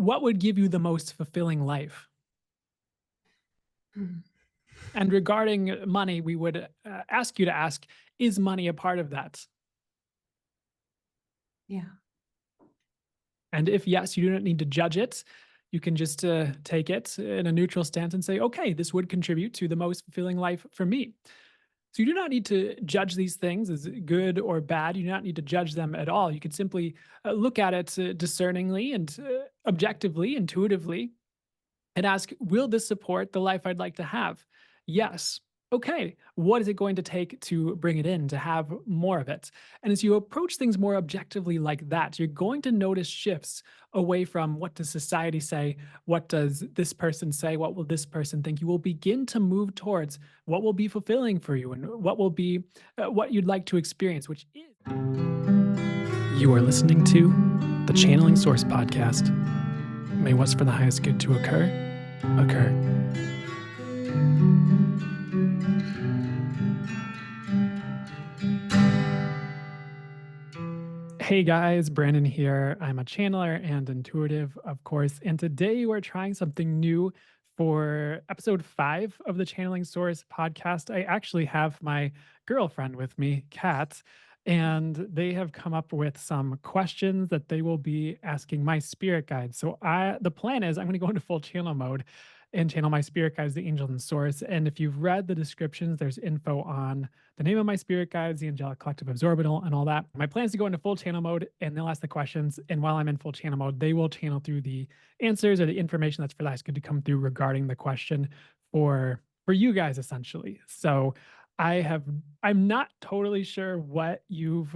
what would give you the most fulfilling life? Mm. And regarding money, we would ask you to ask, is money a part of that? Yeah. And if yes, you do not need to judge it. You can just take it in a neutral stance and say, okay, this would contribute to the most fulfilling life for me. So you do not need to judge these things as good or bad. You do not need to judge them at all. You could simply look at it discerningly and objectively, intuitively, and ask, will this support the life I'd like to have? Yes. Okay. What is it going to take to bring it in, to have more of it? And as you approach things more objectively like that, you're going to notice shifts away from what does society say? What does this person say? What will this person think? You will begin to move towards what will be fulfilling for you and what will be what you'd like to experience, which is. You are listening to the Channeling Source podcast. May what's for the highest good to occur, occur. Hey guys, Brandon here. I'm a channeler and intuitive, of course. And today we're trying something new for episode 5 of the Channeling Source podcast. I actually have my girlfriend with me, Kat, and they have come up with some questions that they will be asking my spirit guides. So the plan is I'm going to go into full channel mode and channel my spirit guides, the angels and source. And if you've read the descriptions, there's info on the name of my spirit guides, the Angelic Collective of Xorbítal, and all that. My plan is to go into full channel mode and they'll ask the questions. And while I'm in full channel mode, they will channel through the answers or the information that's for the highest good to come through regarding the question for you guys essentially. So I'm not totally sure what you've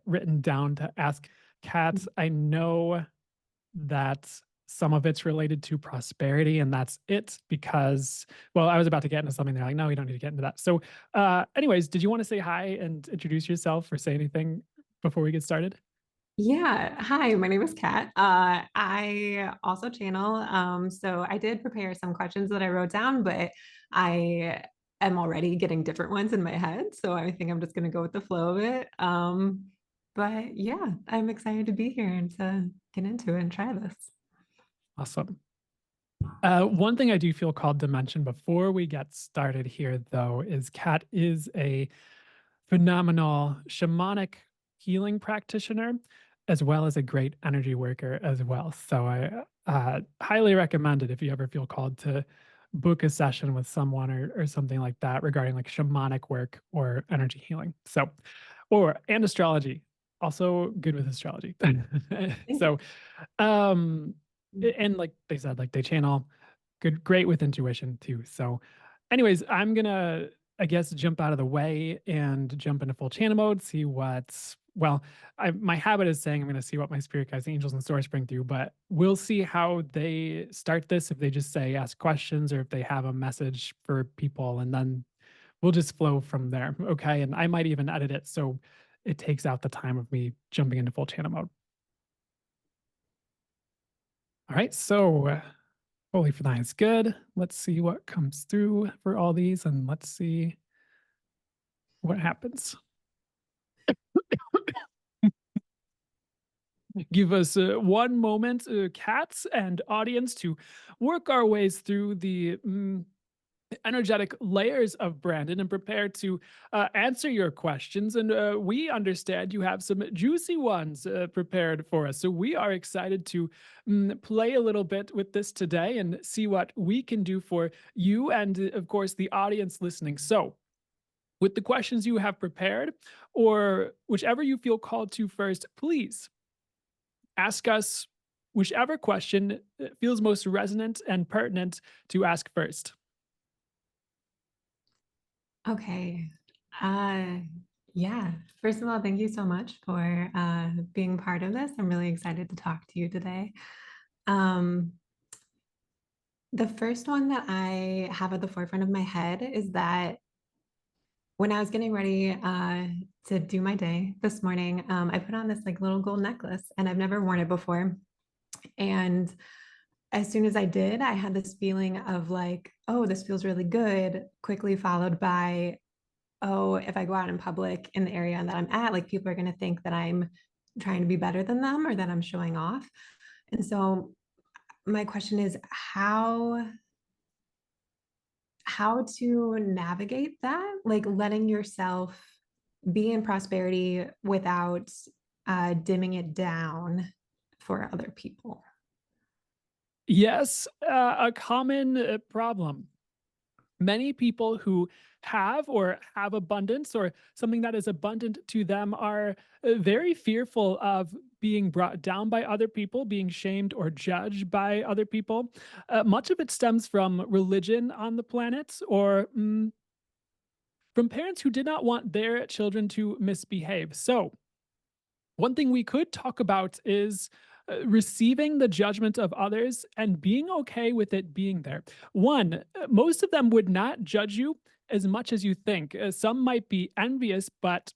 written down to ask Kat. I know that some of it's related to prosperity, and that's it because, well, I was about to get into something. They're like, no, you don't need to get into that. So, anyways, did you want to say hi and introduce yourself or say anything before we get started? Yeah. Hi, my name is Kat. I also channel. So I did prepare some questions that I wrote down, but I am already getting different ones in my head. So I think I'm just going to go with the flow of it. But yeah, I'm excited to be here and to get into it and try this. Awesome. One thing I do feel called to mention before we get started here, though, is Kat is a phenomenal shamanic healing practitioner, as well as a great energy worker as well. So I highly recommend it if you ever feel called to book a session with someone or something like that regarding like shamanic work or energy healing. So, or and astrology, also good with astrology. Thank So, um, and like they said, like they channel great with intuition too. So, anyways, I'm gonna, I guess, jump out of the way and jump into full channel mode, see what's, well, my habit is saying I'm gonna see what my spirit guides, angels, and source bring through, but we'll see how they start this, if they just say ask questions or if they have a message for people, and then we'll just flow from there. Okay. And I might even edit it so it takes out the time of me jumping into full channel mode. All right. So holy for thine is good. Let's see what comes through for all these and let's see what happens. Give us one moment, cats and audience, to work our ways through the energetic layers of Brandon and prepare to answer your questions. And we understand you have some juicy ones prepared for us. So we are excited to play a little bit with this today and see what we can do for you and, of course, the audience listening. So, with the questions you have prepared, or whichever you feel called to first, please ask us whichever question feels most resonant and pertinent to ask first. Okay. Uh, yeah. First of all, thank you so much for being part of this. I'm really excited to talk to you today. Um, the first one that I have at the forefront of my head is that when I was getting ready to do my day this morning, I put on this like little gold necklace and I've never worn it before. And as soon as I did, I had this feeling of like, oh, this feels really good, quickly followed by, oh, if I go out in public in the area that I'm at, like people are going to think that I'm trying to be better than them or that I'm showing off. And so my question is how to navigate that, like letting yourself be in prosperity without dimming it down for other people. Yes, a common problem. Many people who have abundance or something that is abundant to them are very fearful of being brought down by other people, being shamed or judged by other people. Much of it stems from religion on the planet or from parents who did not want their children to misbehave. So, one thing we could talk about is receiving the judgment of others and being okay with it being there. One, most of them would not judge you as much as you think. Some might be envious, but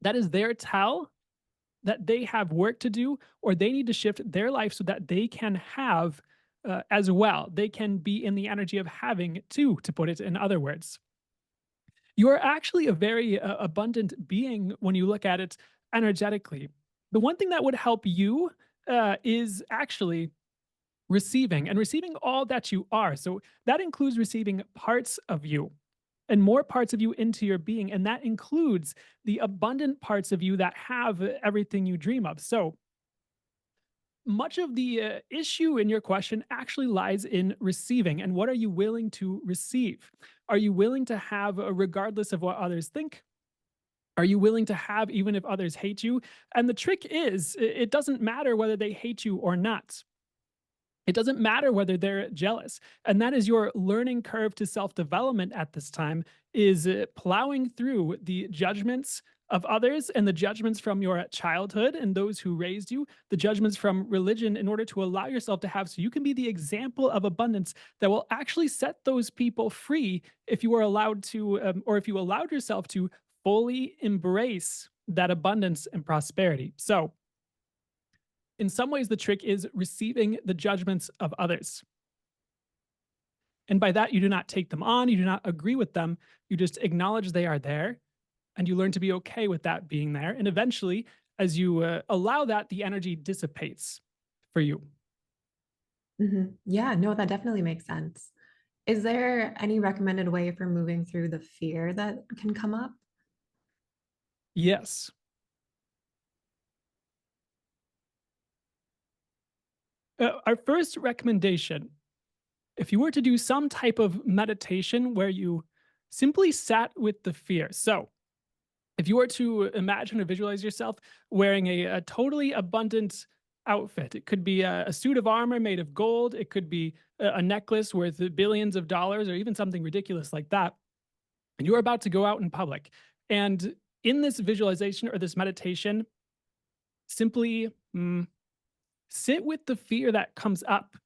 that is their tell that they have work to do or they need to shift their life so that they can have as well. They can be in the energy of having too, to put it in other words. You are actually a very abundant being when you look at it energetically. The one thing that would help you is actually receiving and receiving all that you are. So that includes receiving parts of you and more parts of you into your being. And that includes the abundant parts of you that have everything you dream of. So much of the issue in your question actually lies in receiving. And what are you willing to receive? Are you willing to have, regardless of what others think? Are you willing to have even if others hate you? And the trick is, it doesn't matter whether they hate you or not. It doesn't matter whether they're jealous. And that is your learning curve to self-development at this time is plowing through the judgments of others and the judgments from your childhood and those who raised you, the judgments from religion in order to allow yourself to have so you can be the example of abundance that will actually set those people free if you are allowed to or if you allowed yourself to fully embrace that abundance and prosperity. So, in some ways, the trick is receiving the judgments of others. And by that, you do not take them on, you do not agree with them, you just acknowledge they are there, and you learn to be okay with that being there. And eventually, as you allow that, the energy dissipates for you. Yeah, no, that definitely makes sense. Is there any recommended way for moving through the fear that can come up? Yes. Our first recommendation, if you were to do some type of meditation where you simply sat with the fear. So, if you were to imagine or visualize yourself wearing a totally abundant outfit, it could be a suit of armor made of gold, it could be a necklace worth billions of dollars, or even something ridiculous like that. And you're about to go out in public. And in this visualization or this meditation, simply sit with the fear that comes up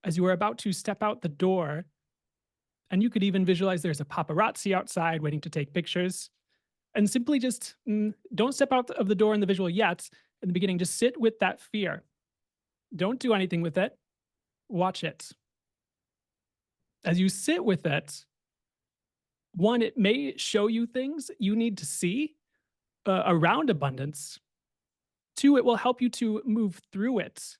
as you are about to step out the door. And you could even visualize there's a paparazzi outside waiting to take pictures and simply just don't step out of the door in the visual yet. In the beginning, just sit with that fear. Don't do anything with it. Watch it. As you sit with it, one, it may show you things you need to see around abundance. Two, it will help you to move through it,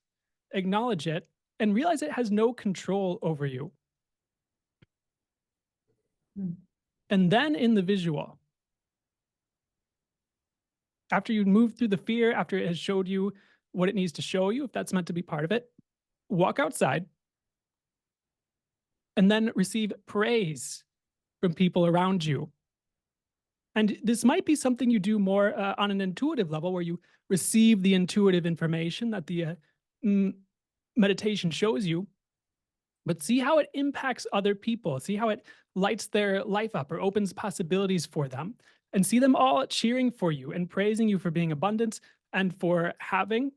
acknowledge it, and realize it has no control over you. Mm. And then in the visual, after you move through the fear, after it has showed you what it needs to show you, if that's meant to be part of it, walk outside and then receive praise from people around you. And this might be something you do more on an intuitive level where you receive the intuitive information that the mm, meditation shows you, but see how it impacts other people. See how it lights their life up or opens possibilities for them, and see them all cheering for you and praising you for being abundant and for having.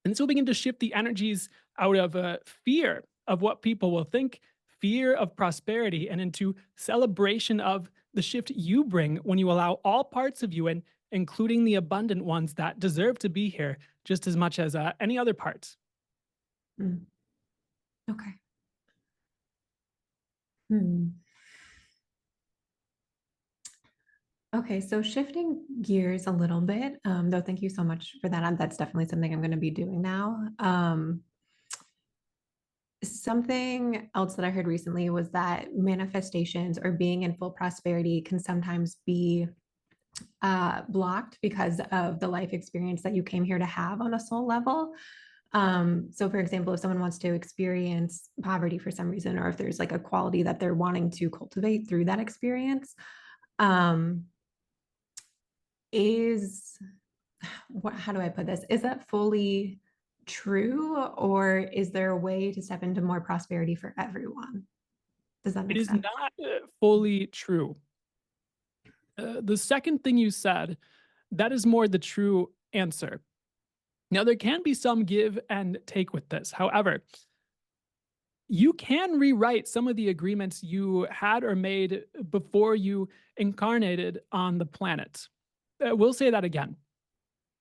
And this will begin to shift the energies out of fear of what people will think, fear of prosperity, and into celebration of the shift you bring when you allow all parts of you in, including the abundant ones that deserve to be here just as much as any other parts. Mm. Okay. Hmm. Okay, so shifting gears a little bit, though, thank you so much for that. That's definitely something I'm going to be doing now. Something else that I heard recently was that manifestations or being in full prosperity can sometimes be blocked because of the life experience that you came here to have on a soul level. So, for example, if someone wants to experience poverty for some reason, or if there's like a quality that they're wanting to cultivate through that experience, um, is how do I put this? Is that fully true, or is there a way to step into more prosperity for everyone? Does that It make is sense? not fully true. The second thing you said, that is more the true answer. Now, there can be some give and take with this. However, you can rewrite some of the agreements you had or made before you incarnated on the planet. We'll say that again.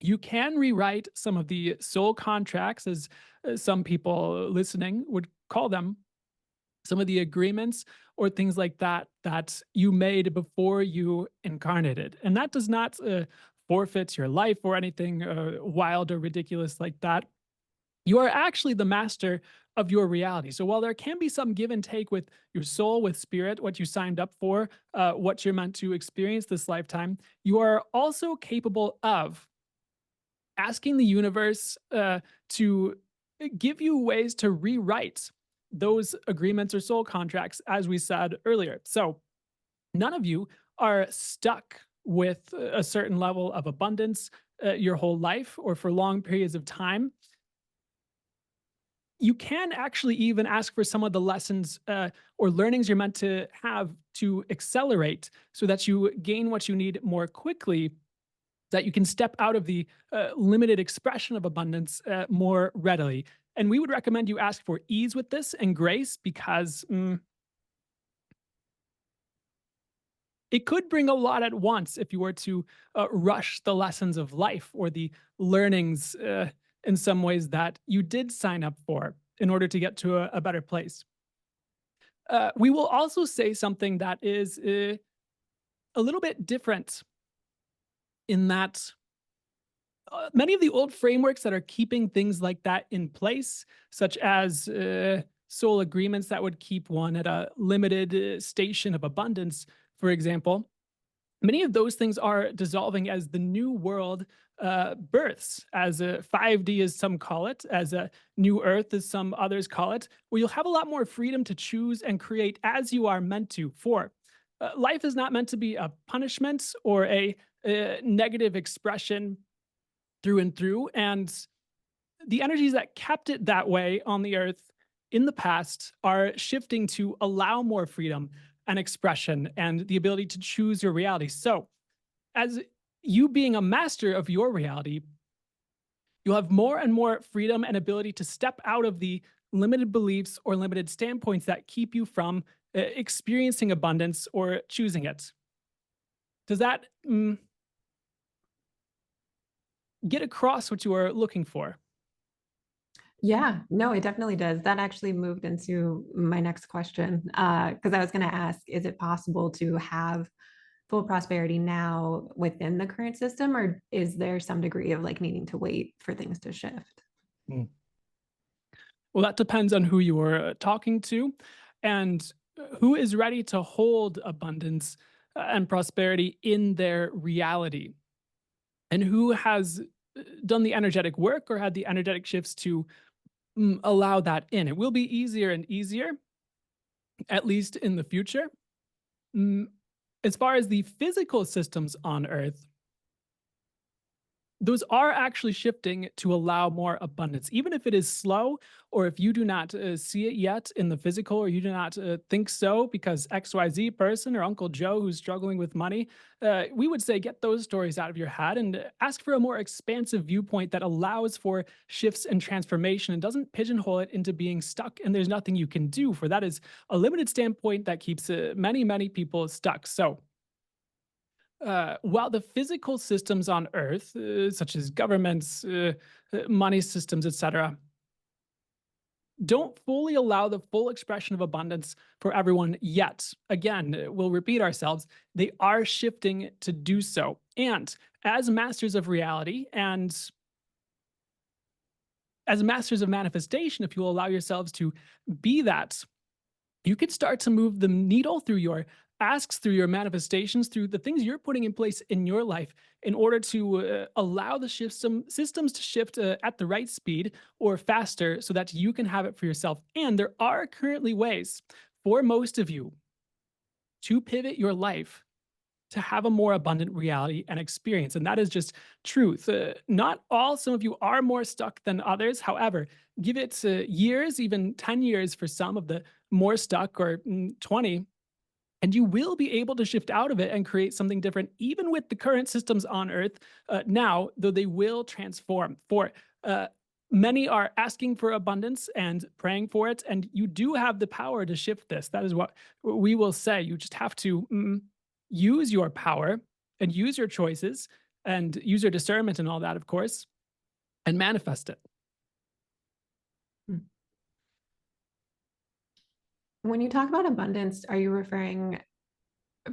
You can rewrite some of the soul contracts, as some people listening would call them, some of the agreements or things like that that you made before you incarnated. And that does not forfeit your life or anything wild or ridiculous like that. You are actually the master of your reality. So while there can be some give and take with your soul, with spirit, what you signed up for, what you're meant to experience this lifetime, you are also capable of asking the universe to give you ways to rewrite those agreements or soul contracts, as we said earlier. So none of you are stuck with a certain level of abundance your whole life or for long periods of time. You can actually even ask for some of the lessons or learnings you're meant to have to accelerate so that you gain what you need more quickly, that you can step out of the limited expression of abundance more readily. And we would recommend you ask for ease with this and grace because it could bring a lot at once if you were to rush the lessons of life or the learnings in some ways that you did sign up for in order to get to a better place. We will also say something that is a little bit different in that many of the old frameworks that are keeping things like that in place, such as soul agreements that would keep one at a limited station of abundance, for example, many of those things are dissolving as the new world births, as a 5D, as some call it, as a new earth, as some others call it, where you'll have a lot more freedom to choose and create as you are meant to. For life is not meant to be a punishment or a negative expression through and through. And the energies that kept it that way on the earth in the past are shifting to allow more freedom and expression and the ability to choose your reality. So, as you being a master of your reality, you'll have more and more freedom and ability to step out of the limited beliefs or limited standpoints that keep you from experiencing abundance or choosing it. Does that get across what you are looking for? Yeah, no, it definitely does. That actually moved into my next question because I was going to ask, is it possible to have full prosperity now within the current system, or is there some degree of like needing to wait for things to shift? Mm. Well, that depends on who you are talking to and who is ready to hold abundance and prosperity in their reality, and who has done the energetic work or had the energetic shifts to allow that in. It will be easier and easier, at least in the future. Mm, as far as the physical systems on Earth, those are actually shifting to allow more abundance, even if it is slow, or if you do not see it yet in the physical, or you do not think so because XYZ person or Uncle Joe who's struggling with money. We would say get those stories out of your head and ask for a more expansive viewpoint that allows for shifts and transformation and doesn't pigeonhole it into being stuck and there's nothing you can do. For that is a limited standpoint that keeps many, many people stuck. So, while the physical systems on Earth, such as governments, money systems, etc., don't fully allow the full expression of abundance for everyone yet. Again, we'll repeat ourselves, they are shifting to do so. And as masters of reality and as masters of manifestation, if you'll allow yourselves to be that, you could start to move the needle through your asks, through your manifestations, through the things you're putting in place in your life in order to allow the systems to shift at the right speed or faster so that you can have it for yourself. And there are currently ways for most of you to pivot your life to have a more abundant reality and experience. And that is just truth. Not all, some of you are more stuck than others. However, give it years, even 10 years for some of the more stuck, or 20, and you will be able to shift out of it and create something different, even with the current systems on Earth now, though they will transform. For many are asking for abundance and praying for it, and you do have the power to shift this. That is what we will say. You just have to use your power and use your choices and use your discernment and all that, of course, and manifest it. Mm. When you talk about abundance, are you referring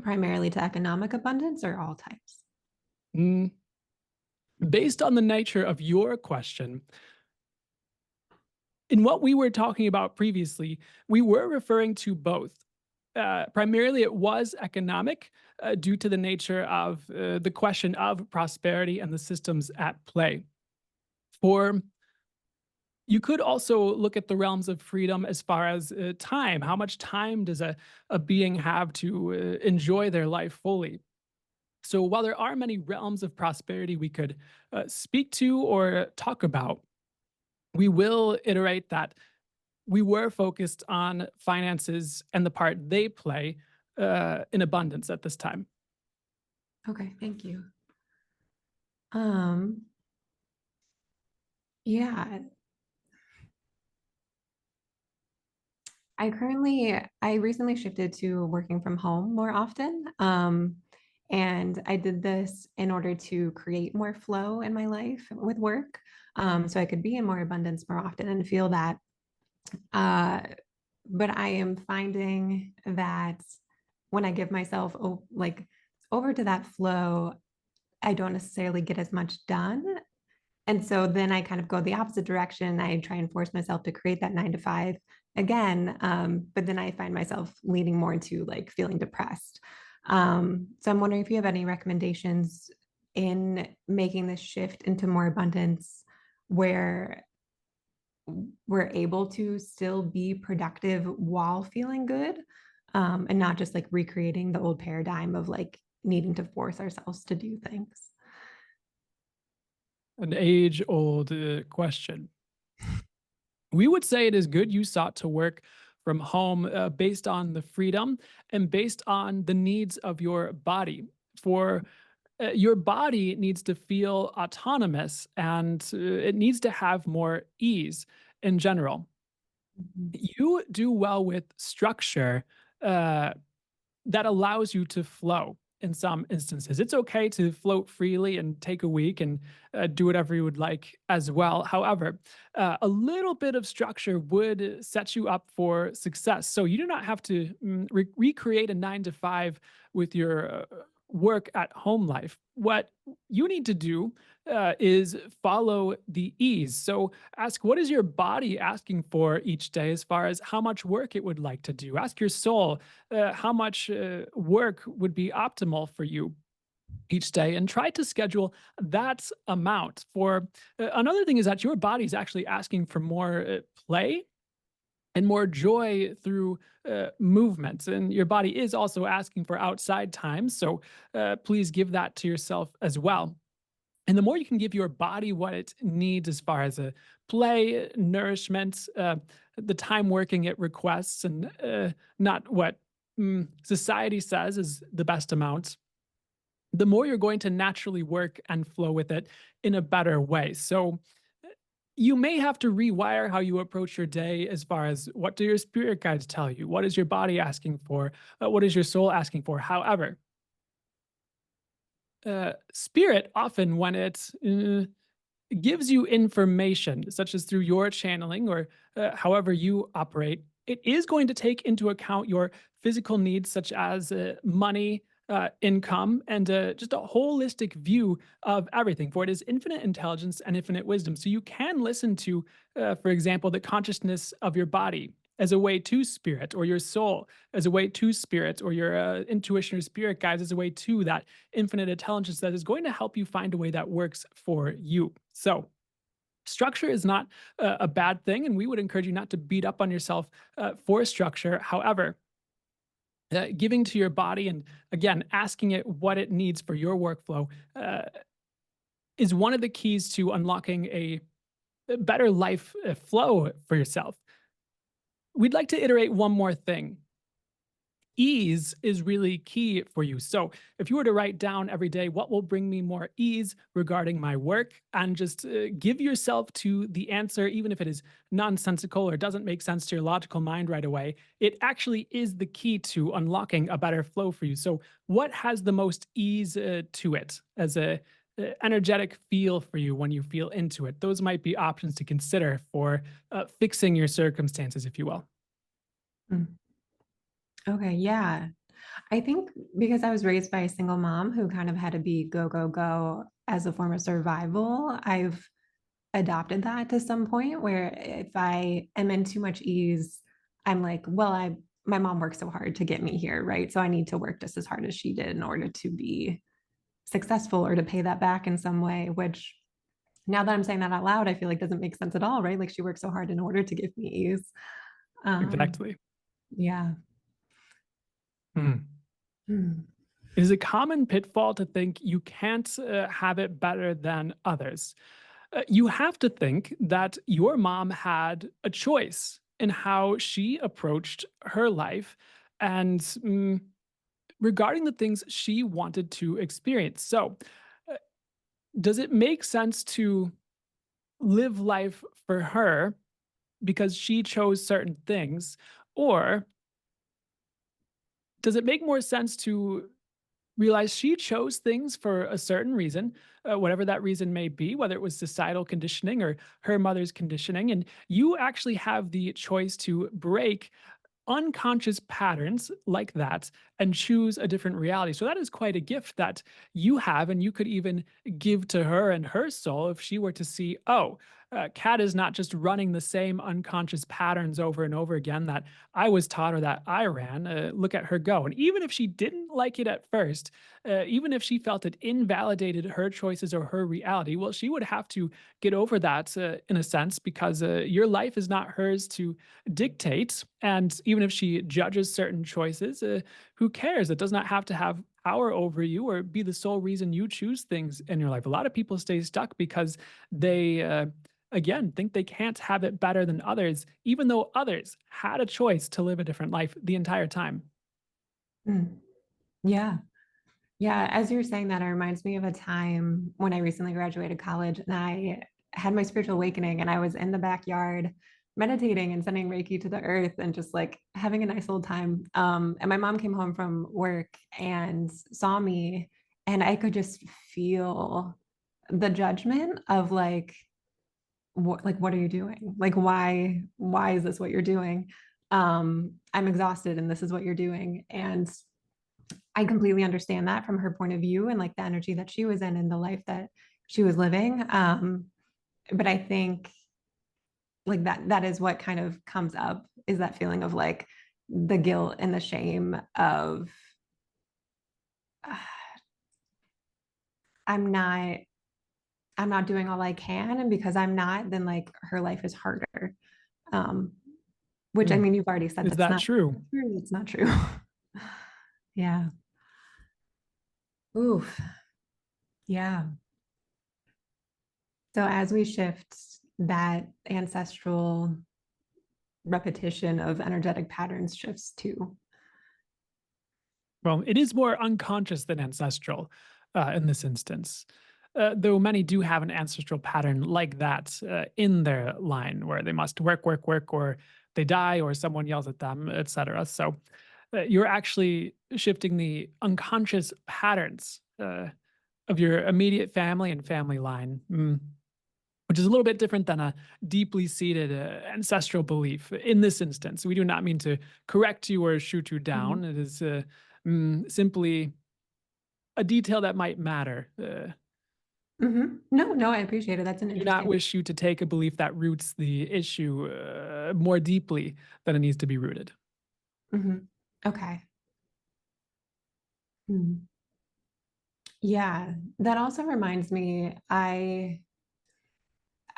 primarily to economic abundance or all types? Mm, Based on the nature of your question, in what we were talking about previously, we were referring to both. Primarily, it was economic due to the nature of the question of prosperity and the systems at play. For You could also look at the realms of freedom as far as time. How much time does a being have to enjoy their life fully? So, while there are many realms of prosperity we could speak to or talk about, we will iterate that we were focused on finances and the part they play in abundance at this time. Okay, thank you. Um, yeah, I recently shifted to working from home more often. And I did this in order to create more flow in my life with work. So I could be in more abundance more often and feel that. Uh, but I am finding that when I give myself over to that flow, I don't necessarily get as much done. And so then I kind of go the opposite direction. I try and force myself to create that 9 to 5 again. But then I find myself leaning more into like feeling depressed. So I'm wondering if you have any recommendations in making this shift into more abundance where we're able to still be productive while feeling good, and not just like recreating the old paradigm of like needing to force ourselves to do things. An age old question. We would say it is good you sought to work from home based on the freedom and based on the needs of your body. For your body needs to feel autonomous and it needs to have more ease in general. Mhm. You do well with structure uh, that allows you to flow in some instances. It's okay to float freely and take a week and do whatever you would like as well. However, a little bit of structure would set you up for success. So you do not have to recreate a 9 to 5 with your work at home life. What you need to do is follow the ease. So ask, what is your body asking for each day as far as how much work it would like to do? Ask your soul how much work would be optimal for you each day and try to schedule that amount. For another thing is that your body is actually asking for more play and more joy through movement. And your body is also asking for outside time. So please give that to yourself as well. And the more you can give your body what it needs as far as a play, nourishment, the time working it requests, and not what society says is the best amount, the more you're going to naturally work and flow with it in a better way. So you may have to rewire how you approach your day as far as what do your spirit guides tell you? What is your body asking for? What is your soul asking for? However, spirit often, when it gives you information, such as through your channeling or however you operate, it is going to take into account your physical needs, such as money, income, and just a holistic view of everything. For it is infinite intelligence and infinite wisdom. So you can listen to, for example, the consciousness of your body as a way to spirit, or your soul as a way to spirit, or your intuition or spirit guides as a way to that infinite intelligence that is going to help you find a way that works for you. So, structure is not a bad thing, and we would encourage you not to beat up on yourself for structure. However, giving to your body and again asking it what it needs for your workflow uh, is one of the keys to unlocking a better life flow for yourself. We'd like to iterate one more thing. Ease is really key for you. So, if you were to write down every day, what will bring me more ease regarding my work, and just give yourself to the answer, even if it is nonsensical or doesn't make sense to your logical mind right away, it actually is the key to unlocking a better flow for you. So, what has the most ease to it as a energetic feel for you when you feel into it? Those might be options to consider for fixing your circumstances, if you will. Mm. Okay, yeah. I think because I was raised by a single mom who kind of had to be go, go, go as a form of survival, I've adopted that to some point where if I am in too much ease, I'm like, well, my mom worked so hard to get me here, right? So I need to work just as hard as she did in order to be successful or to pay that back in some way, which now that I'm saying that out loud, I feel like doesn't make sense at all, right? Like she worked so hard in order to give me ease. Um, Exactly. yeah. Hmm. Hmm. It is a common pitfall to think you can't have it better than others. You have to think that your mom had a choice in how she approached her life and regarding the things she wanted to experience. So, uh, does it make sense to live life for her because she chose certain things? Or does it make more sense to realize she chose things for a certain reason, whatever that reason may be, whether it was societal conditioning or her mother's conditioning. And you actually have the choice to break unconscious patterns like that and choose a different reality. So that is quite a gift that you have, and you could even give to her and her soul if she were to see, oh, Kat is not just running the same unconscious patterns over and over again that I was taught or that I ran. Look at her go. And even if she didn't like it at first, even if she felt it invalidated her choices or her reality, well, she would have to get over that in a sense, because your life is not hers to dictate. And even if she judges certain choices, who cares? It does not have to have power over you or be the sole reason you choose things in your life. A lot of people stay stuck because they, again, think they can't have it better than others, even though others had a choice to live a different life the entire time. Mm. Yeah. Yeah, as you're saying that, it reminds me of a time when I recently graduated college and I had my spiritual awakening and I was in the backyard meditating and sending Reiki to the earth and just like having a nice old time. And my mom came home from work and saw me, and I could just feel the judgment of what are you doing? Like, why is this what you're doing? I'm exhausted and this is what you're doing. And I completely understand that from her point of view and like the energy that she was in and the life that she was living. But I think like that is what kind of comes up, is that feeling of like the guilt and the shame of uh, I'm not I'm not doing all I can, and because I'm not, then like her life is harder. Um, which I Hmm. mean, you've already said Is that's that not true? true. It's not true. Yeah. Oof. Yeah. So as we shift that ancestral repetition of energetic patterns shifts too. Well, it is more unconscious than ancestral in this instance. Though many do have an ancestral pattern like that in their line where they must work, work, work, or they die, or someone yells at them, etc. So you're actually shifting the unconscious patterns of your immediate family and family line. Which is a little bit different than a deeply seated ancestral belief. In this instance, we do not mean to correct you or shoot you Mhm. down. It is simply a detail that might matter. No, no, I appreciate it. That's an I do not interesting. wish you to take a belief that roots the issue more deeply than it needs to be rooted. Mhm. Okay. Hmm. Yeah, that also reminds me,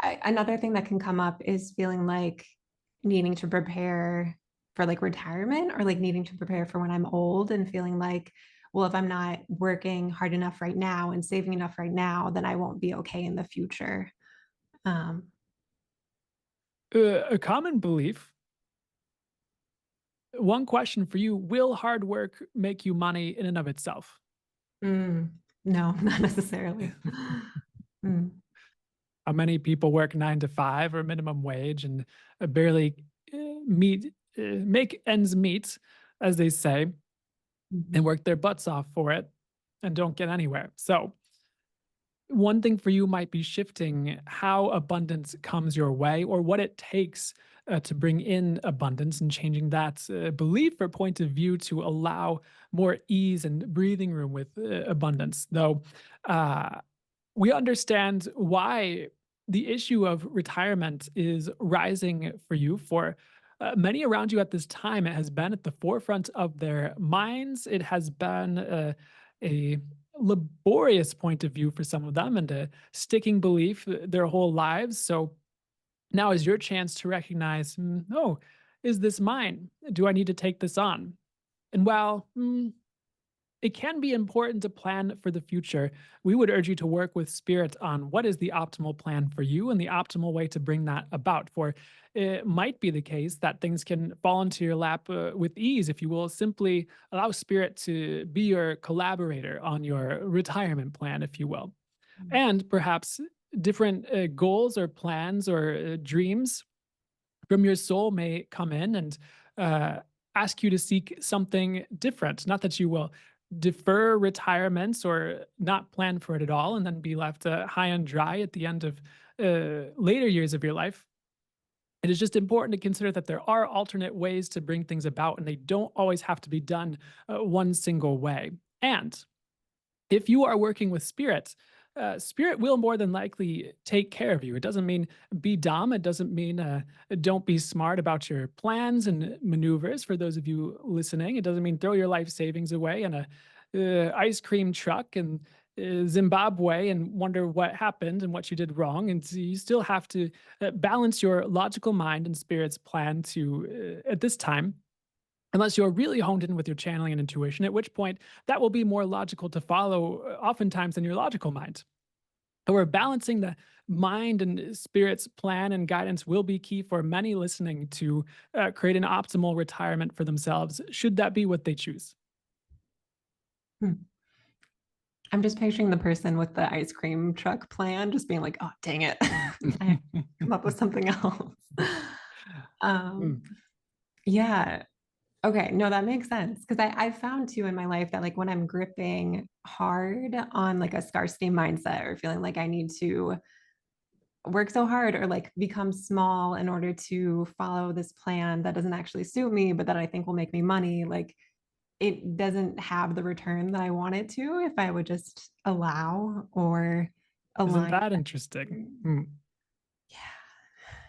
another thing that can come up is feeling like needing to prepare for like retirement or like needing to prepare for when I'm old and feeling like, well, if I'm not working hard enough right now and saving enough right now, then I won't be okay in the future. Um, A common belief. One question for you: will hard work make you money in and of itself? mm, no, not necessarily. Mm, Many people work 9 to 5 or minimum wage and barely make ends meet, as they say, and mhm, work their butts off for it and don't get anywhere. So, one thing for you might be shifting how abundance comes your way or what it takes to bring in abundance and changing that belief or point of view to allow more ease and breathing room with abundance. Though, uh, we understand why the issue of retirement is rising for you. For many around you at this time, it has been at the forefront of their minds. It has been a laborious point of view for some of them and a sticking belief their whole lives. So now is your chance to recognize, oh, is this mine? Do I need to take this on? And while it can be important to plan for the future, we would urge you to work with spirit on what is the optimal plan for you and the optimal way to bring that about. For it might be the case that things can fall into your lap with ease if you will simply allow spirit to be your collaborator on your retirement plan, if you will. mm, And perhaps different goals or plans or dreams from your soul may come in and uh, ask you to seek something different. Not that you will defer retirements or not plan for it at all and then be left high and dry at the end of later years of your life. It is just important to consider that there are alternate ways to bring things about, and they don't always have to be done one single way. And if you are working with spirits, spirit will more than likely take care of you. It doesn't mean be dumb. It doesn't mean don't be smart about your plans and maneuvers. For those of you listening, it doesn't mean throw your life savings away in a ice cream truck in Zimbabwe and wonder what happened and what you did wrong. And so you still have to balance your logical mind and spirit's plan to at this time, unless you're really honed in with your channeling and intuition, at which point that will be more logical to follow oftentimes than your logical mind. However, balancing the mind and spirit's plan and guidance will be key for many listening to create an optimal retirement for themselves, should that be what they choose. hmm. I'm just picturing the person with the ice cream truck plan just being like, oh, dang it. I have to come up with something else. Um, Mm. yeah. Okay. No, that makes sense. Because I've found too in my life that like when I'm gripping hard on like a scarcity mindset or feeling like I need to work so hard or like become small in order to follow this plan that doesn't actually suit me, but that I think will make me money, like it doesn't have the return that I want it to if I would just allow or Isn't align. that interesting? Mm. Yeah.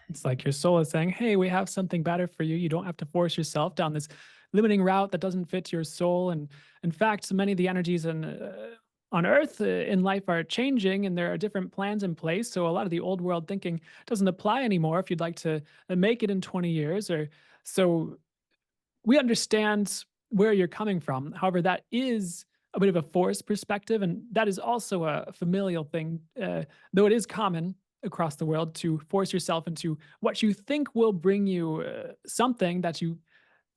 It's like your soul is saying, hey, we have something better for you. You don't have to force yourself down this limiting route that doesn't fit your soul. And in fact, so many of the energies on Earth in life are changing and there are different plans in place. So a lot of the old world thinking doesn't apply anymore if you'd like to make it in 20 years or so. We understand where you're coming from. However, that is a bit of a forced perspective, and that is also a familial thing, though it is common across the world to force yourself into what you think will bring you something that you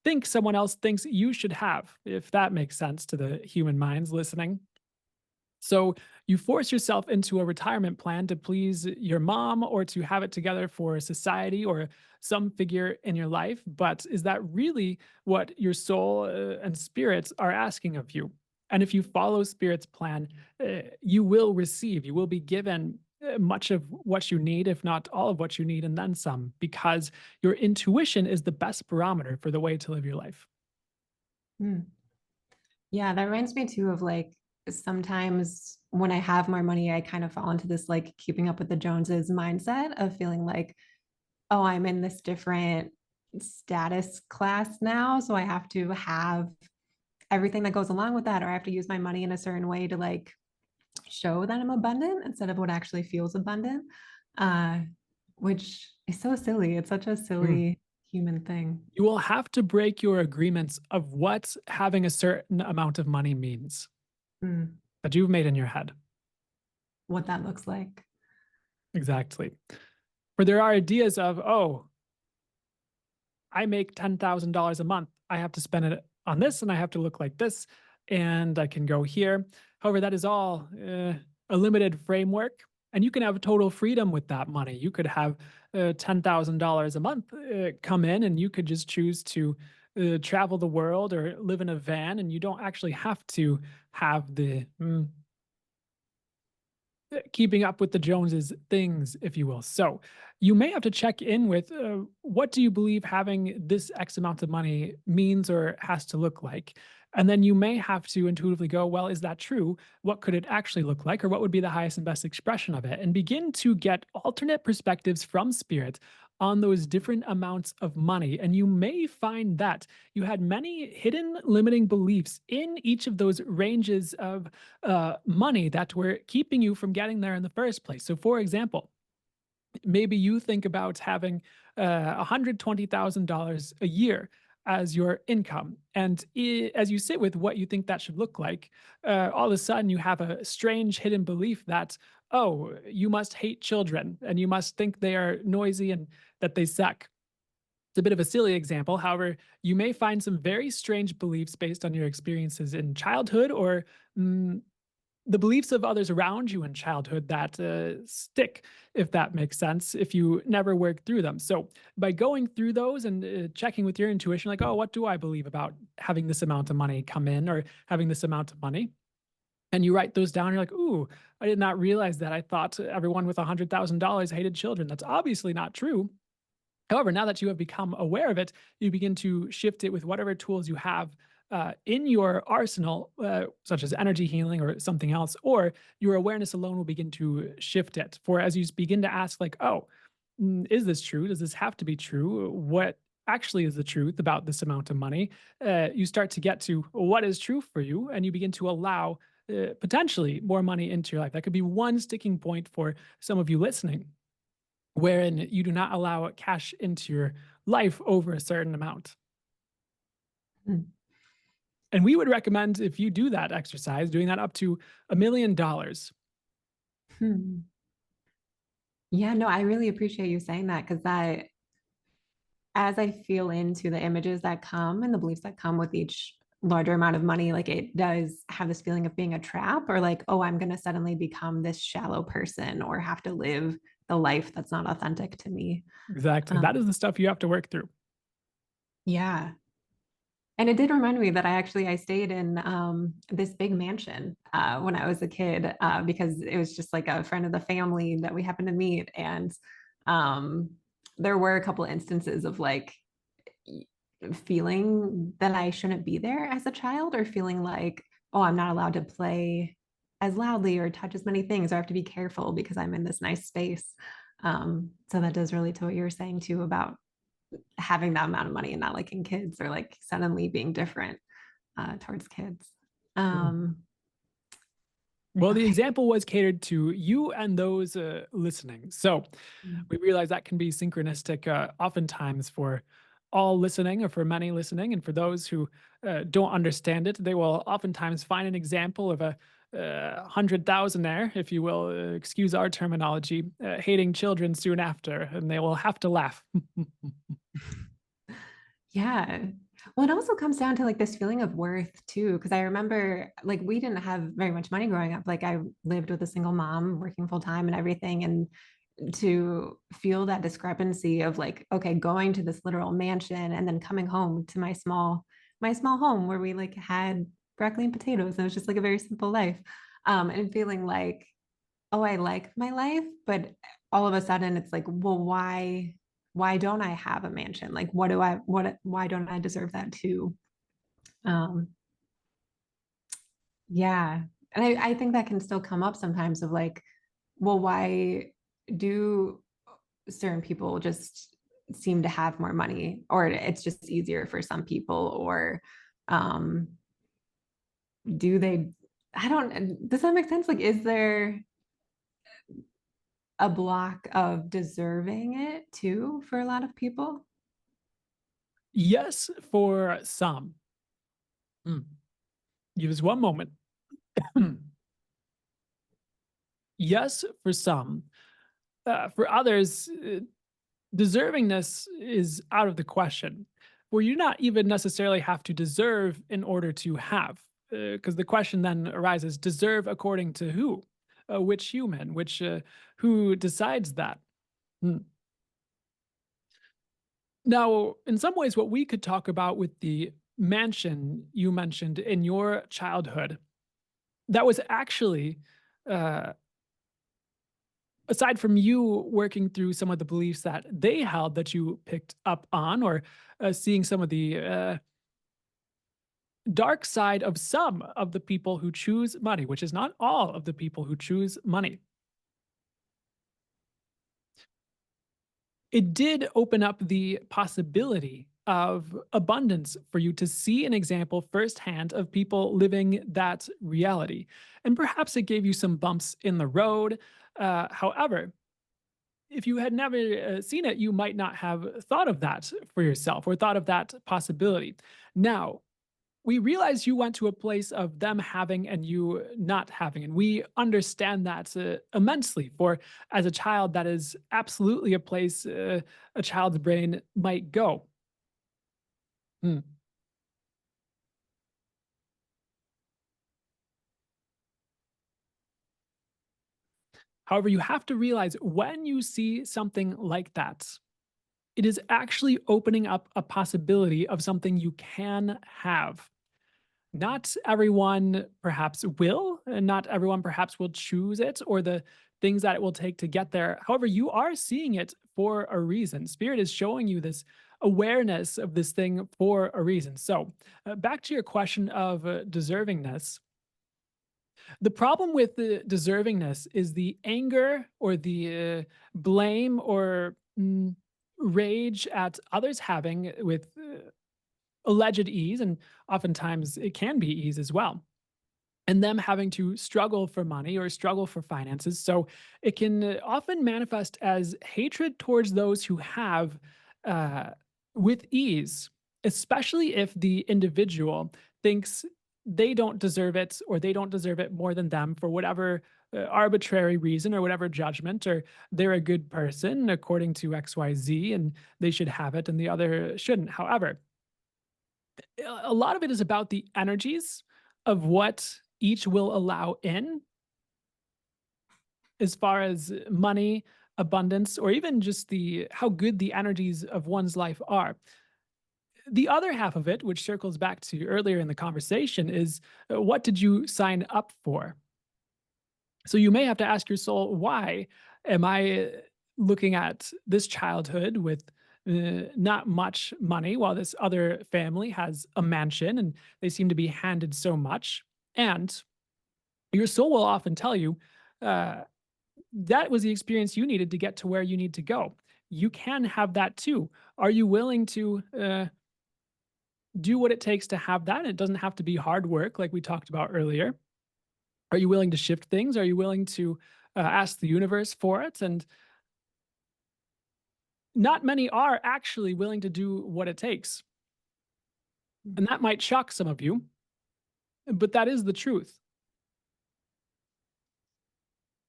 think someone else thinks you should have, if that makes sense to the human minds listening. So you force yourself into a retirement plan to please your mom or to have it together for society or some figure in your life. But is that really what your soul and spirits are asking of you? And if you follow spirit's plan, you will receive, you will be given much of what you need, if not all of what you need, and then some, because your intuition is the best barometer for the way to live your life. Hmm. Yeah, that reminds me too of like sometimes when I have more money, I kind of fall into this like keeping up with the Joneses mindset of feeling like, oh, I'm in this different status class now. So I have to have everything that goes along with that, or I have to use my money in a certain way to like show that I'm abundant instead of what actually feels abundant, uh, which is so silly. It's such a Mm. silly human thing. You will have to break your agreements of what having a certain amount of money means Mm, that you've made in your head. what that looks like. Exactly. For there are ideas of, oh, I make $10,000 a month. I have to spend it on this and I have to look like this and I can go here. However, that is all a limited framework and you can have total freedom with that money. You could have $10,000 a month come in and you could just choose to travel the world or live in a van and you don't actually have to have the keeping up with the Joneses things, if you will. So you may have to check in with what do you believe having this X amount of money means or has to look like? And then you may have to intuitively go, well, is that true? What could it actually look like? Or what would be the highest and best expression of it? And begin to get alternate perspectives from spirit on those different amounts of money. And you may find that you had many hidden limiting beliefs in each of those ranges of money that were keeping you from getting there in the first place. So, for example, maybe you think about having $120,000 a year as your income. And as you sit with what you think that should look like, all of a sudden you have a strange hidden belief that, oh, you must hate children and you must think they are noisy and that they suck. It's a bit of a silly example. However, you may find some very strange beliefs based on your experiences in childhood or mm, the beliefs of others around you in childhood that stick, if that makes sense, if you never work through them. So, by going through those and checking with your intuition, like, oh, what do I believe about having this amount of money come in or having this amount of money? And you write those down, you're like, ooh, I did not realize that. I thought everyone with $100,000 hated children. That's obviously not true. However, now that you have become aware of it, you begin to shift it with whatever tools you have in your arsenal, such as energy healing or something else, or your awareness alone will begin to shift it. For as you begin to ask, like, oh, is this true? Does this have to be true? What actually is the truth about this amount of money? You start to get to what is true for you, and you begin to allow potentially more money into your life. That could be one sticking point for some of you listening wherein you do not allow cash into your life over a certain amount. Mm. And we would recommend if you do that exercise, doing that up to $1 million. Hmm. Yeah, no, I really appreciate you saying that because that, as I feel into the images that come and the beliefs that come with each larger amount of money, like it does have this feeling of being a trap or like, oh, I'm going to suddenly become this shallow person or have to live the life that's not authentic to me. Exactly. That Um, is the stuff you have to work through. yeah. And it did remind me that I stayed in this big mansion when I was a kid because it was just like a friend of the family that we happened to meet, and um, there were a couple of instances of like feeling that I shouldn't be there as a child, or feeling like, oh, I'm not allowed to play as loudly or touch as many things, or I have to be careful because I'm in this nice space. So that does relate to what you were saying too about having that amount of money and not liking kids, or like suddenly being different towards kids. Mm. Um, Well, the okay. example was catered to you and those listening. So Mm. we realize that can be synchronistic oftentimes for all listening or for many listening. And for those who don't understand it, they will oftentimes find an example of a hundred thousandaire, if you will, excuse our terminology, hating children soon after, and they will have to laugh. Yeah. Well, it also comes down to like this feeling of worth too. Cause I remember like we didn't have very much money growing up. Like I lived with a single mom working full time and everything. And to feel that discrepancy of like, okay, going to this literal mansion and then coming home to my small home where we like had broccoli and potatoes. And it was just like a very simple life. And feeling like, oh, I like my life, but all of a sudden it's like, well, why don't I have a mansion? Like, why don't I deserve that too? Um, yeah. And I think that can still come up sometimes of like, well, why do certain people just seem to have more money, or it's just easier for some people, or um do they, I don't, does that make sense? Like, is there a block of deserving it too for a lot of people? Yes, for some. Mm. Give us one moment. Yes, for some. For others, deservingness is out of the question, where you not even necessarily have to deserve in order to have. Because the question then arises: deserve according to who? Which human? Which who decides that? Hmm. Now, in some ways, what we could talk about with the mansion you mentioned in your childhood, that was actually, uh, aside from you working through some of the beliefs that they held that you picked up on, or seeing some of the dark side of some of the people who choose money, which is not all of the people who choose money. It did open up the possibility of abundance for you to see an example firsthand of people living that reality. And perhaps it gave you some bumps in the road. However, if you had never seen it, you might not have thought of that for yourself or thought of that possibility. Now, we realize you went to a place of them having and you not having, and we understand that immensely. For as a child, that is absolutely a place a child's brain might go. Hmm. However, you have to realize when you see something like that, it is actually opening up a possibility of something you can have. Not everyone perhaps will, and not everyone perhaps will choose it or the things that it will take to get there. However, you are seeing it for a reason. Spirit is showing you this awareness of this thing for a reason. So, back to your question of deservingness. The problem with the deservingness is the anger or the blame or rage at others having with alleged ease, and oftentimes it can be ease as well, and them having to struggle for money or struggle for finances. So it can often manifest as hatred towards those who have uh, with ease, especially if the individual thinks they don't deserve it or they don't deserve it more than them for whatever arbitrary reason or whatever judgment, or they're a good person according to XYZ and they should have it and the other shouldn't. However, a lot of it is about the energies of what each will allow in as far as money, abundance, or even just the how good the energies of one's life are. The other half of it, which circles back to earlier in the conversation, is what did you sign up for? So you may have to ask your soul, why am I looking at this childhood with not much money while this other family has a mansion and they seem to be handed so much? And your soul will often tell you uh, that was the experience you needed to get to where you need to go. You can have that too. Are you willing to do what it takes to have that? It doesn't have to be hard work, like we talked about earlier. Are you willing to shift things? Are you willing to ask the universe for it? And not many are actually willing to do what it takes. And that might shock some of you, but that is the truth.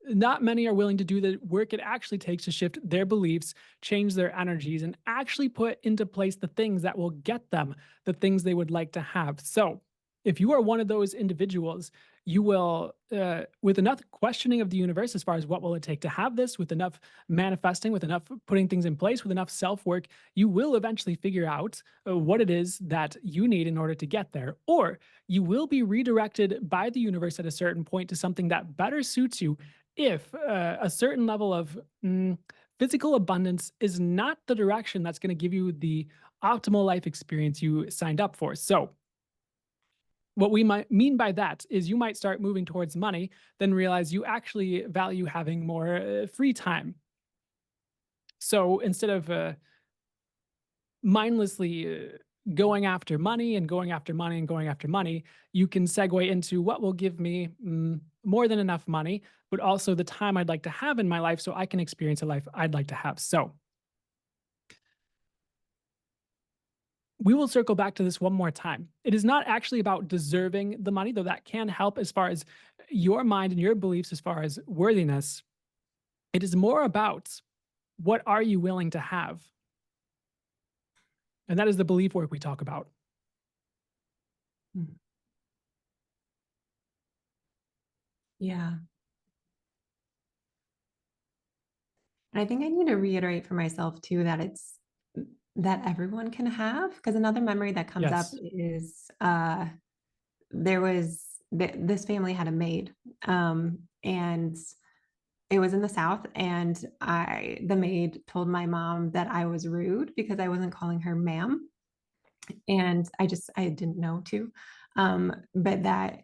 Not many are willing to do the work it actually takes to shift their beliefs, change their energies, and actually put into place the things that will get them the things they would like to have. So, if you are one of those individuals, you will, with enough questioning of the universe as far as what will it take to have this, with enough manifesting, with enough putting things in place, with enough self work, you will eventually figure out what it is that you need in order to get there. Or you will be redirected by the universe at a certain point to something that better suits you if a certain level of physical abundance is not the direction that's going to give you the optimal life experience you signed up for. So, What we might mean by that is you might start moving towards money, then realize you actually value having more free time. So instead of mindlessly going after money and going after money and going after money, you can segue into what will give me more than enough money, but also the time I'd like to have in my life so I can experience a life I'd like to have. So we will circle back to this one more time. It is not actually about deserving the money, though that can help as far as your mind and your beliefs as far as worthiness. It is more about what are you willing to have? And that is the belief work we talk about. Mm. Yeah. And I think I need to reiterate for myself too that it's that everyone can have, because another memory that comes up Yes. is there was this family had a maid, and it was in the South, and the maid told my mom that I was rude because I wasn't calling her ma'am, and I didn't know to, but that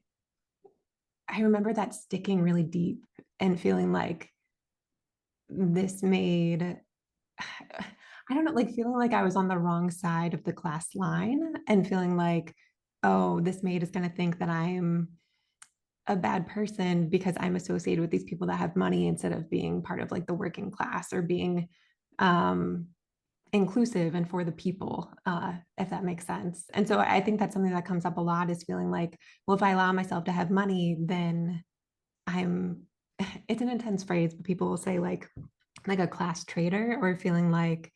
I remember that sticking really deep and feeling like this maid I don't know, like feeling like I was on the wrong side of the class line and feeling like, oh, this maid is going to think that I'm a bad person because I'm associated with these people that have money instead of being part of like the working class or being um, inclusive and for the people, if that makes sense. And so I think that's something that comes up a lot is feeling like, well, if I allow myself to have money, then I'm, it's an intense phrase, but people will say like a class traitor or feeling like,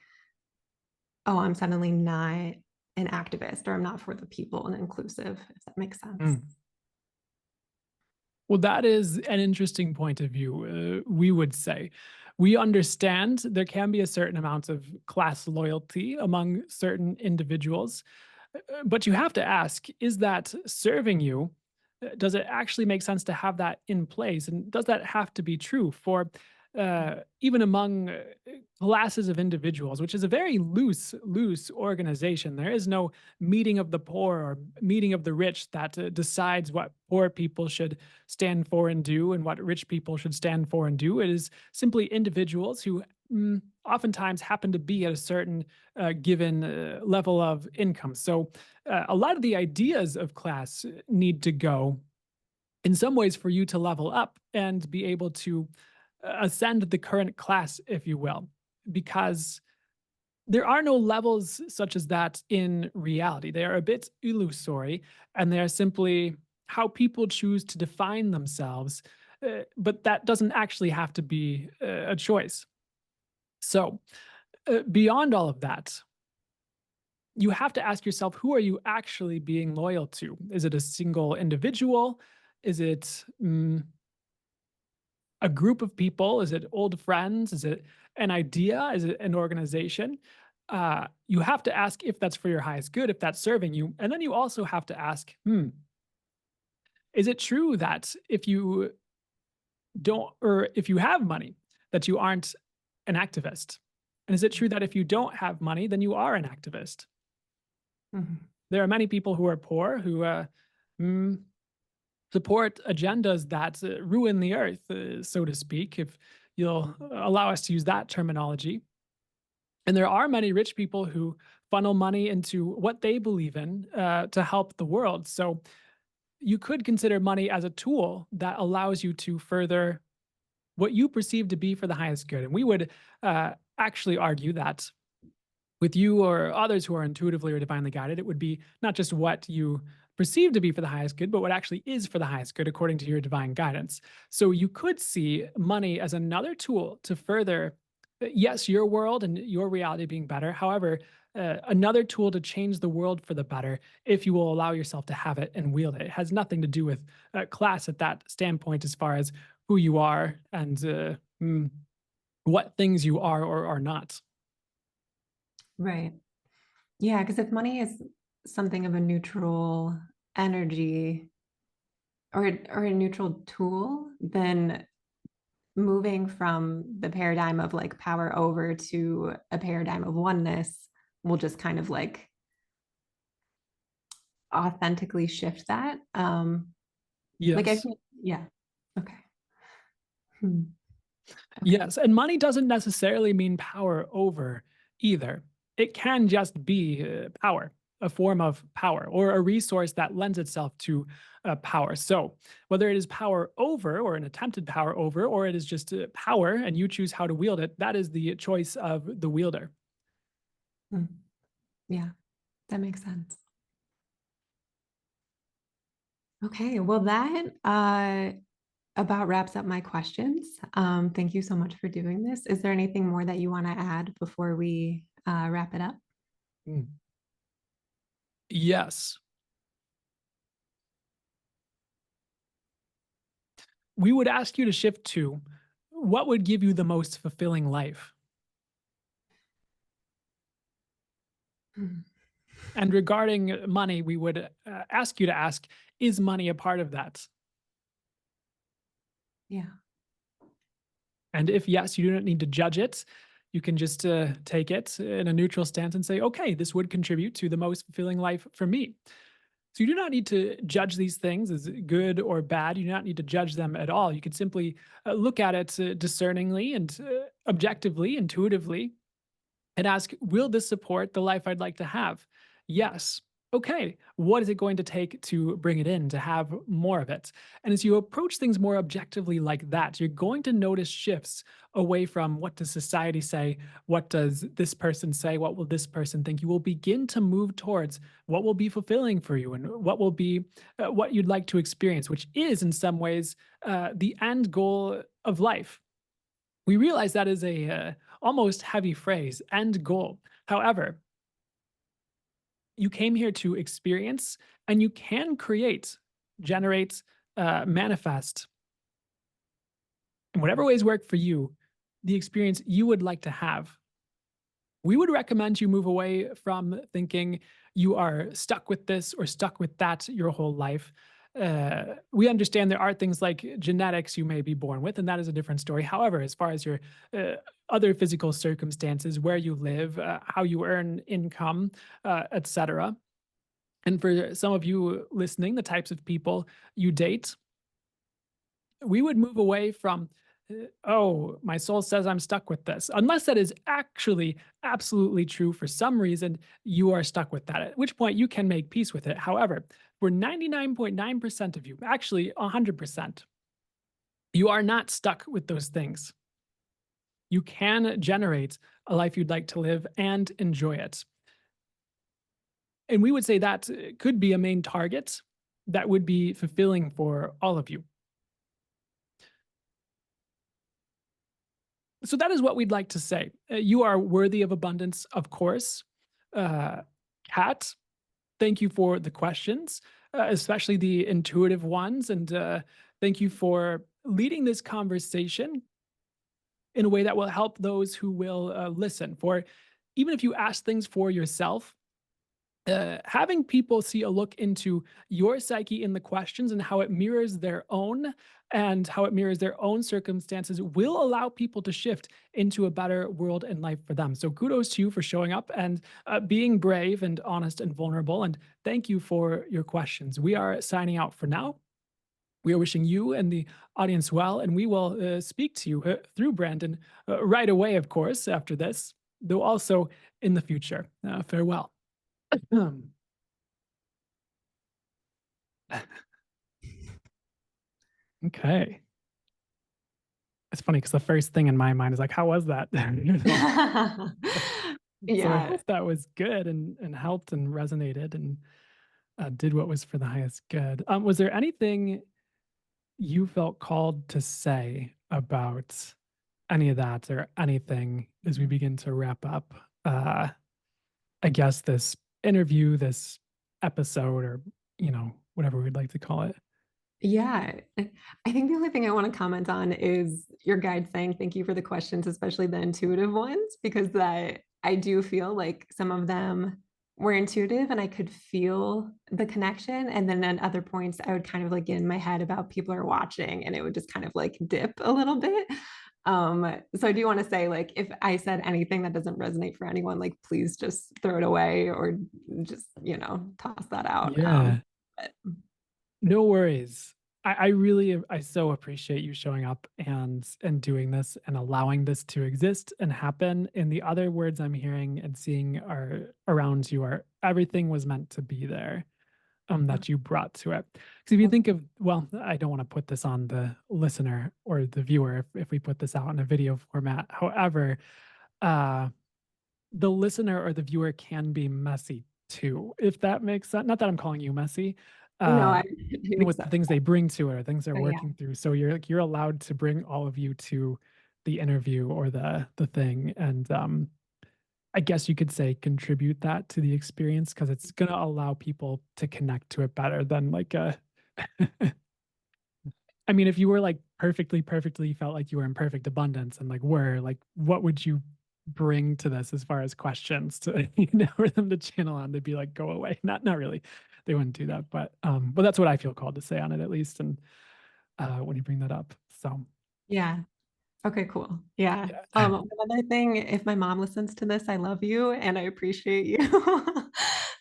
oh, I'm suddenly not an activist or I'm not for the people and inclusive, if that makes sense. Mm. Well, that is an interesting point of view, we would say. We understand there can be a certain amount of class loyalty among certain individuals, but you have to ask, is that serving you? Does it actually make sense to have that in place? And does that have to be true for even among classes of individuals, which is a very loose organization? There is no meeting of the poor or meeting of the rich that decides what poor people should stand for and do and what rich people should stand for and do. It is simply individuals who oftentimes happen to be at a certain given level of income. So a lot of the ideas of class need to go in some ways for you to level up and be able to ascend the current class, if you will, because there are no levels such as that in reality. They are a bit illusory, and they are simply how people choose to define themselves. But that doesn't actually have to be a choice. So, beyond all of that, you have to ask yourself, who are you actually being loyal to? Is it a single individual? Is it a group of people? Is it old friends? Is it an idea? Is it an organization? You have to ask if that's for your highest good, if that's serving you. And then you also have to ask, is it true that if you don't, or if you have money, that you aren't an activist? And is it true that if you don't have money, then you are an activist? Mhm. There are many people who are poor who mm, support agendas that ruin the earth, so to speak, if you'll allow us to use that terminology. And there are many rich people who funnel money into what they believe in to help the world. So you could consider money as a tool that allows you to further what you perceive to be for the highest good. And we would actually argue that with you or others who are intuitively or divinely guided, it would be not just what you perceive to be for the highest good, but what actually is for the highest good according to your divine guidance. So you could see money as another tool to further, yes, your world and your reality being better. However, another tool to change the world for the better if you will allow yourself to have it and wield it. It has nothing to do with class at that standpoint as far as who you are and what things you are or are not. Right. Yeah, because if money is something of a neutral energy or a neutral tool, then moving from the paradigm of like power over to a paradigm of oneness will just kind of like authentically shift that? Like I Yes. feel, yeah. Okay. Hmm. Okay. Yes, and money doesn't necessarily mean power over either. It can just be power, a form of power, or a resource that lends itself to power. So, whether it is power over, or an attempted power over, or it is just power and you choose how to wield it, that is the choice of the wielder. Hmm. Yeah, that makes sense. Okay, well, that about wraps up my questions. Thank you so much for doing this. Is there anything more that you want to add before we wrap it up? Mm. Yes, we would ask you to shift to what would give you the most fulfilling life? Hmm. And regarding money, we would ask you to ask, is money a part of that? Yeah. And if yes, you do not need to judge it. You can just take it in a neutral stance and say, okay, this would contribute to the most fulfilling life for me. So you do not need to judge these things as good or bad. You do not need to judge them at all. You can simply look at it discerningly and objectively, intuitively, and ask, will this support the life I'd like to have? Yes. Okay. What is it going to take to bring it in, to have more of it? And as you approach things more objectively like that, you're going to notice shifts away from what does society say? What does this person say? What will this person think? You will begin to move towards what will be fulfilling for you and what will be what you'd like to experience, which is in some ways the end goal of life. We realize that is a almost heavy phrase, end goal. However, you came here to experience and you can create, generate, manifest in whatever ways work for you, the experience you would like to have. We would recommend you move away from thinking you are stuck with this or stuck with that your whole life. We understand there are things like genetics you may be born with, and that is a different story. However, as far as your uh, other physical circumstances, where you live, how you earn income, etc., and for some of you listening, the types of people you date, we would move away from oh, my soul says I'm stuck with this, unless that is actually absolutely true. For some reason you are stuck with that, at which point you can make peace with it. However, for 99.9% of you, actually 100%, you are not stuck with those things. You can generate a life you'd like to live and enjoy it. And we would say that could be a main target that would be fulfilling for all of you. So that is what we'd like to say. You are worthy of abundance, of course. Uh, Kat, thank you for the questions, especially the intuitive ones. And thank you for leading this conversation in a way that will help those who will listen. For even if you ask things for yourself, having people see a look into your psyche in the questions and how it mirrors their own and how it mirrors their own circumstances will allow people to shift into a better world and life for them. So kudos to you for showing up and being brave and honest and vulnerable. And thank you for your questions. We are signing out for now. We are wishing you and the audience well, and we will speak to you through Brandon right away, of course, after this, though also in the future. Farewell. Okay. It's funny because the first thing in my mind is like, how was that? So I Yeah. hope that was good and helped and resonated and did what was for the highest good. Was there anything you felt called to say about any of that or anything as we begin to wrap up? Uh, I guess this interview, this episode, or whatever we'd like to call it. Yeah. I think the only thing I want to comment on is your guide saying thank you for the questions, especially the intuitive ones, because that I do feel like some of them were intuitive and I could feel the connection. And then at other points, I would kind of like get in my head about people are watching and it would just kind of like dip a little bit. So I do want to say, like, if I said anything that doesn't resonate for anyone, like, please just throw it away or just, toss that out. Yeah. But No worries. I really I so appreciate you showing up and doing this and allowing this to exist and happen. And the other words I'm hearing and seeing are around you are everything was meant to be there, uh, that you brought to it. Because if you think of, well, I don't want to put this on the listener or the viewer if we put this out in a video format. However, uh the listener or the viewer can be messy too, if that makes sense. Not that I'm calling you messy, no, uh, I with the accept things that. they bring to it or things they're But yeah, working through. So you're like, you're allowed to bring all of you to the interview or the thing. And I guess you could say contribute that to the experience because it's gonna allow people to connect to it better than like a I mean, if you were like perfectly felt like you were in perfect abundance and like were like, what would you bring to this as far as questions to for them to channel on? They'd be like, go away. Not really. They wouldn't do that, but that's what I feel called to say on it at least. And when you bring that up, so yeah. Okay, cool. Yeah. yeah, One other thing, if my mom listens to this, I love you and I appreciate you.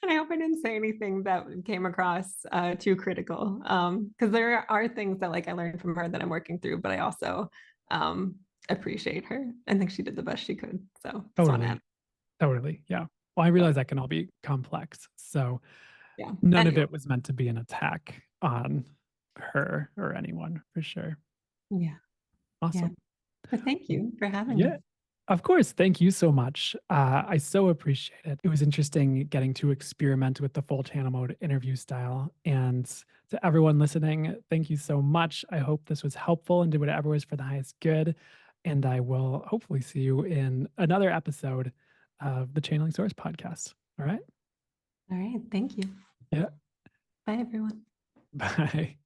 And I hope I didn't say anything that came across too critical. Because there are things that like I learned from her that I'm working through, but I also um appreciate her. I think she did the best she could. So just want to add. totally, totally, yeah. Well, I So realize that can all be complex, so yeah. none of Anyway. it was meant to be an attack on her or anyone for sure. Yeah. Yeah. Awesome. But thank you for having me. Yeah, of course. Thank you so much. I so appreciate it. It was interesting getting to experiment with the full channel mode interview style. And to everyone listening, thank you so much. I hope this was helpful and did whatever was for the highest good. And I will hopefully see you in another episode of the Channeling Source podcast. All right. All right. Thank you. Yeah. Bye, everyone. Bye.